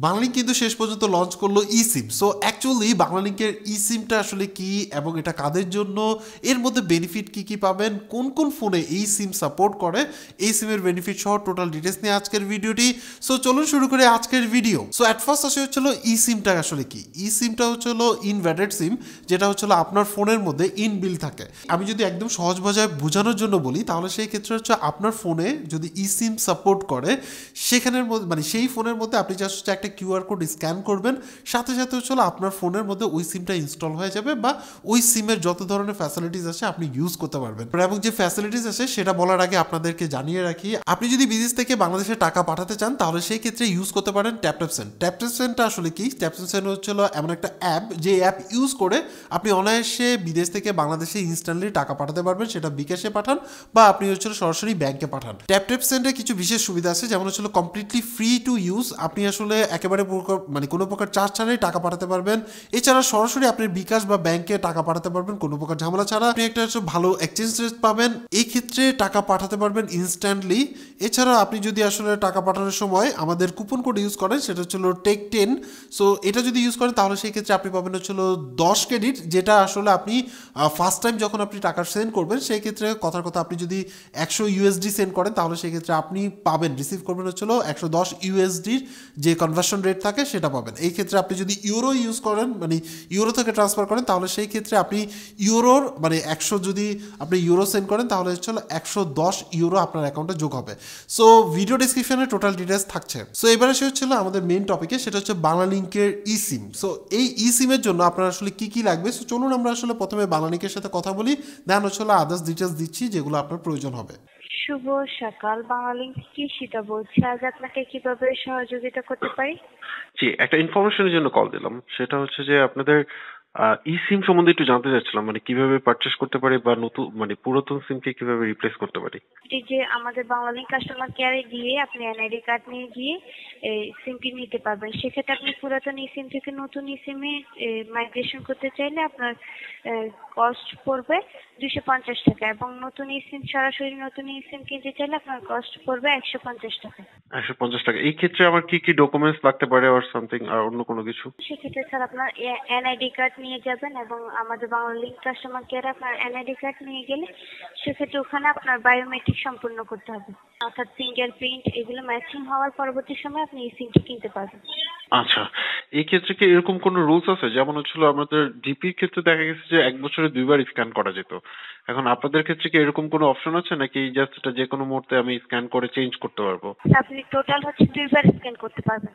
বাংলালিংক কিন্তু শেষ পর্যন্ত লঞ্চ করলো eSIM। সো অ্যাকচুয়ালি বাংলালিংকের eSIMটা আসলে কি এবং এটা কাদের জন্য, এর মধ্যে বেনিফিট কি কি পাবেন, কোন কোন ফোনে এই সিম সাপোর্ট করে, এই সিমের বেনিফিট সহ টোটাল ডিটেলস নিয়ে আজকের ভিডিওটি। সো চলুন শুরু করে আজকের ভিডিও। সো অ্যাট ফার্স্ট আসে হচ্ছিল eSIMটা আসলে কি। eSIMটা হচ্ছিল ইনভ্যালিড সিম, যেটা হচ্ছিল আপনার ফোনের মধ্যে ইনবিল থাকে। আমি যদি একদম সহজ ভাষায় বোঝানোর জন্য বলি তাহলে সেই ক্ষেত্রে হচ্ছে আপনার ফোনে যদি eSIM সাপোর্ট করে সেখানের মধ্যে মানে সেই ফোনের মধ্যে আপনি জাস্ট একটা কিউআর কোড স্ক্যান করবেন, সাথে সাথে হচ্ছে আপনার ফোনের মধ্যে ওই সিমটা ইনস্টল হয়ে যাবে বা ওই সিমের যত ধরনের ফ্যাসিলিটিস আছে আপনি ইউজ করতে পারবেন। এবং যে ফ্যাসিলিটিস আছে সেটা বলার আগে আপনাদেরকে জানিয়ে রাখি, আপনি যদি বিদেশ থেকে বাংলাদেশে টাকা পাঠাতে চান তাহলে সেই ক্ষেত্রে ইউজ করতে পারেন TapTap Send। TapTap Sendটা আসলে কি? TapTap Send হচ্ছিল এমন একটা অ্যাপ, যে অ্যাপ ইউজ করে আপনি অনায়াসে বিদেশ থেকে বাংলাদেশে ইনস্ট্যান্টলি টাকা পাঠাতে পারবেন, সেটা বিকাশে পাঠান বা আপনি হচ্ছিল সরাসরি ব্যাংকে পাঠান। TapTap Sendে কিছু বিশেষ সুবিধা আছে, যেমন হচ্ছিল কমপ্লিটলি ফ্রি টু ইউজ, আপনি আসলে একেবারে মানে কোনো প্রকার চার্জ ছাড়াই টাকা পাঠাতে পারবেন। এছাড়া সরাসরি আপনি বিকাশ বা ব্যাংকে টাকা পাঠাতে পারবেন কোনো প্রকার ঝামেলা ছাড়া। আপনি একটা ভালো এক্সচেঞ্জ রেট পাবেন, এই ক্ষেত্রে টাকা পাঠাতে পারবেন ইনস্ট্যান্টলি। এছাড়া আপনি যদি আসলে টাকা পাঠানোর সময় আমাদের কুপন কোড ইউজ করেন, সেটা হচ্ছিল টেক10। সো এটা যদি ইউজ করেন তাহলে সেই ক্ষেত্রে আপনি পাবেন হচ্ছিল 10 ক্রেডিট, যেটা আসলে আপনি ফার্স্ট টাইম যখন আপনি টাকা সেন্ড করবেন সেই ক্ষেত্রে কথার কথা আপনি যদি 100 ইউএসডি সেন্ড করেন তাহলে সেই ক্ষেত্রে আপনি পাবেন, রিসিভ করবেন হচ্ছিল 110 ইউএসডির যে কনভার্সন রেট থাকে সেটা পাবেন। এই ক্ষেত্রে আপনি যদি ইউরো ইউজ করেন, মানে ইউরো থেকে ট্রান্সফার করেন, তাহলে সেই ক্ষেত্রে আপনি ইউরোর মানে 100 যদি আপনি ইউরো সেন্ড করেন তাহলে হচ্ছে 110 ইউরো আপনার অ্যাকাউন্টে যোগ হবে। সো ভিডিও ডিসক্রিপশনে টোটাল ডিটেলস থাকছে। সো এবারে সে হচ্ছিল আমাদের মেইন টপিকে, সেটা হচ্ছে বাংলালিংকের eSIM। সো এই eSIM-এর জন্য আপনার আসলে কি কি লাগবে, সো চলুন আমরা আসলে প্রথমে বাংলালিংকের সাথে কথা বলি, দেন হচ্ছে আদার্স ডিটেলস দিচ্ছি যেগুলো আপনার প্রয়োজন হবে। শুভ সকাল, বাংলালিংক কি সেটা বলছি। আজ আপনাকে কিভাবে সহযোগিতা করতে পারি? জি, একটা ইনফরমেশনের জন্য কল দিলাম। সেটা হচ্ছে যে আপনাদের eSIM সম্বন্ধে একটু জানতে চাচ্ছিলাম, মানে কিভাবে পারচেজ করতে পারি বা নতুন মানে পুরাতন সিমকে কিভাবে রিপ্লেস করতে পারি। এই যে আমাদের বাংলালিংক কাস্টমার কেয়ারে গিয়ে আপনি এনআইডি কার্ড নিয়ে গিয়ে এই সিমটি নিতে পারবেন। সেক্ষেত্রে আপনি পুরাতন eSIM থেকে নতুন eSIM-এ মাইগ্রেশন করতে চাইলে আপনার কস্ট পড়বে 250 টাকা, এবং নতুন eSIM সরাসরি নতুন eSIM কিনতে চাইলে আপনার কস্ট পড়বে 150 টাকা। 150 টাকা। এই ক্ষেত্রে আমার কি কি ডকুমেন্টস লাগতে পারে আর সামথিং, আর অন্য কোনো কিছু? সেক্ষেত্রে স্যার আপনার এনআইডি কার্ড নিয়ে যাবেন, এবং আমাদের বাংলালিংক কাস্টমার কেয়ারে আপনার এনআইডি কার্ড নিয়ে গেলে সেক্ষেত্রে ওখানে আপনার বায়োমেট্রিক সম্পূর্ণ করতে হবে, অর্থাৎ ফিঙ্গারপ্রিন্ট এগুলো ম্যাচিং হওয়ার পরবর্তী সময় আপনি এই সিমটি কিনতে পারবেন। আচ্ছা, এই ক্ষেত্রে কি এরকম কোনো রুলস আছে? যেমন হচ্ছিল আমাদের জিপির ক্ষেত্রে দেখা গেছে যে 1 বছরে 2বার স্ক্যান করা যেত। এখন আপনাদের ক্ষেত্রে কি এরকম কোনো অপশন আছে, নাকি জাস্ট এটা যে কোনো মুহূর্তে আমি স্ক্যান করে চেঞ্জ করতে পারবো? আপনি টোটাল হচ্ছে 2বার স্ক্যান করতে পারবেন।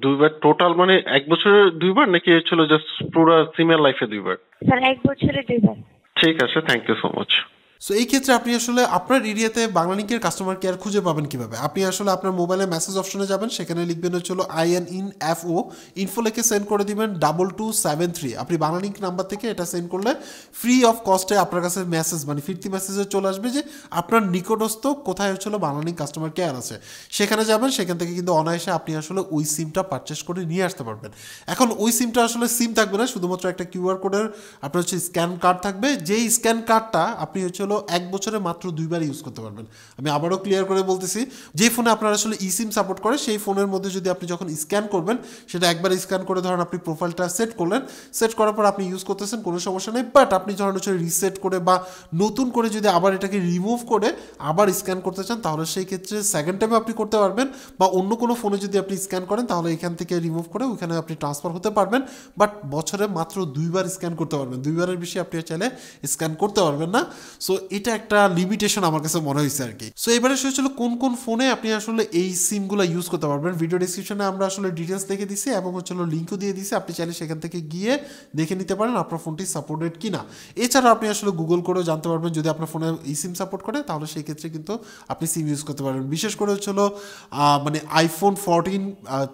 2বার টোটাল, মানে 1 বছরে 2বার, নাকি হচ্ছিল জাস্ট পুরো সিমের লাইফে 2বার? স্যার 1 বছরে 2বার। ঠিক আছে, thank you so much. So এই ক্ষেত্রে আপনি আসলে আপনার এরিয়াতে বাংলালিংকের কাস্টমার কেয়ার খুঁজে পাবেন কিভাবে? আপনি আসলে আপনার মোবাইলে মেসেজ অপশনে যাবেন, সেখানে লিখবেন হচ্ছিল ININFO, ইনফো লিখে সেন্ড করে দিবেন 2273। আপনি বাংলালিংক নাম্বার থেকে এটা সেন্ড করলে ফ্রি অফ কস্টে আপনার কাছে মেসেজ মানে ফিরতি মেসেজে চলে আসবে যে আপনার নিকটস্থ কোথায় হচ্ছিল বাংলালিংক কাস্টমার কেয়ার আছে, সেখানে যাবেন। সেখান থেকে কিন্তু অনায়াসে আপনি আসলে ওই সিমটা পারচেস করে নিয়ে আসতে পারবেন। এখন ওই সিমটা আসলে সিম থাকবে না, শুধুমাত্র একটা কিউআর কোডের আপনার হচ্ছে স্ক্যান কার্ড থাকবে, যেই স্ক্যান কার্ডটা আপনি হচ্ছে 1 বছরে মাত্র 2বার ইউজ করতে পারবেন। আমি আবারও ক্লিয়ার করে বলতেছি, যে ফোনে আপনার আসলে eSIM সাপোর্ট করে সেই ফোনের মধ্যে যদি আপনি যখন স্ক্যান করবেন, সেটা একবার স্ক্যান করে ধরেন আপনি প্রোফাইলটা সেট করলেন, সেট করার পর আপনি ইউজ করতেছেন, কোনো সমস্যা নেই। বাট আপনি ধরেন হচ্ছে রিসেট করে বা নতুন করে যদি আবার এটাকে রিমুভ করে আবার স্ক্যান করতে চান তাহলে সেই ক্ষেত্রে সেকেন্ড টাইমে আপনি করতে পারবেন, বা অন্য কোনো ফোনে যদি আপনি স্ক্যান করেন তাহলে এখান থেকে রিমুভ করে ওইখানে আপনি ট্রান্সফার হতে পারবেন। বাট বছরে মাত্র 2বার স্ক্যান করতে পারবেন, 2বারের বেশি আপনি চাইলে স্ক্যান করতে পারবেন না। সো এটা একটা লিমিটেশন আমার কাছে মনে হয়েছে আর কি। সো এবারে সে হচ্ছিল কোন কোন ফোনে আপনি আসলে এই সিমগুলো ইউজ করতে পারবেন। ভিডিও ডিসক্রিপশনে আমরা আসলে ডিটেলস দেখে দিছি এবং হচ্ছিল লিঙ্কও দিয়ে দিছি, আপনি চাইলে সেখান থেকে গিয়ে দেখে নিতে পারেন আপনার ফোনটি সাপোর্টেড কিনা। এছাড়া আপনি আসলে গুগল করেও জানতে পারবেন, যদি আপনার ফোনে eSIM সাপোর্ট করে তাহলে সেই ক্ষেত্রে কিন্তু আপনি সিম ইউজ করতে পারবেন। বিশেষ করে হচ্ছিল মানে আইফোন 14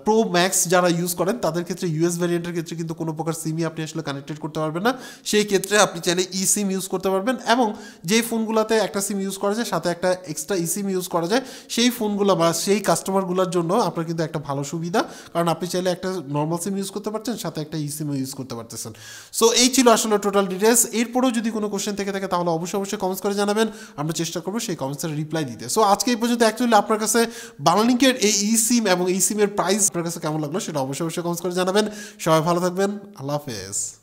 প্রো ম্যাক্স যারা ইউজ করেন তাদের ক্ষেত্রে ইউএস ভ্যারিয়েন্টের ক্ষেত্রে কিন্তু কোনো প্রকার সিমই আপনি আসলে কানেক্টেড করতে পারবেন না, সেই ক্ষেত্রে আপনি চাইলে eSIM ইউজ করতে পারবেন। এবং যেই ফোনগুলোতে একটা সিম ইউজ করা যায় সাথে একটা এক্সট্রা ইসিম ইউজ করা যায় সেই ফোনগুলো বা সেই কাস্টমারগুলোর জন্য আপনার কিন্তু একটা ভালো সুবিধা, কারণ আপনি চাইলে একটা নর্মাল সিম ইউজ করতে পারছেন সাথে একটা ইসিমও ইউজ করতে পারতেছেন। সো এই ছিল আসলে টোটাল ডিটেলস। এরপরেও যদি কোনো কোশ্চেন থেকে থাকে তাহলে অবশ্যই কমেন্টস করে জানাবেন, আমরা চেষ্টা করবো সেই কমেন্টসের রিপ্লাই দিতে। সো আজকে এই পর্যন্ত। অ্যাকচুয়ালি আপনার কাছে বাংলালিংকের এই ইসিম এবং এই সিমের প্রাইস আপনার কাছে কেমন লাগলো সেটা অবশ্যই কমেন্টস করে জানাবেন। সবাই ভালো থাকবেন, আল্লাহ হাফেজ।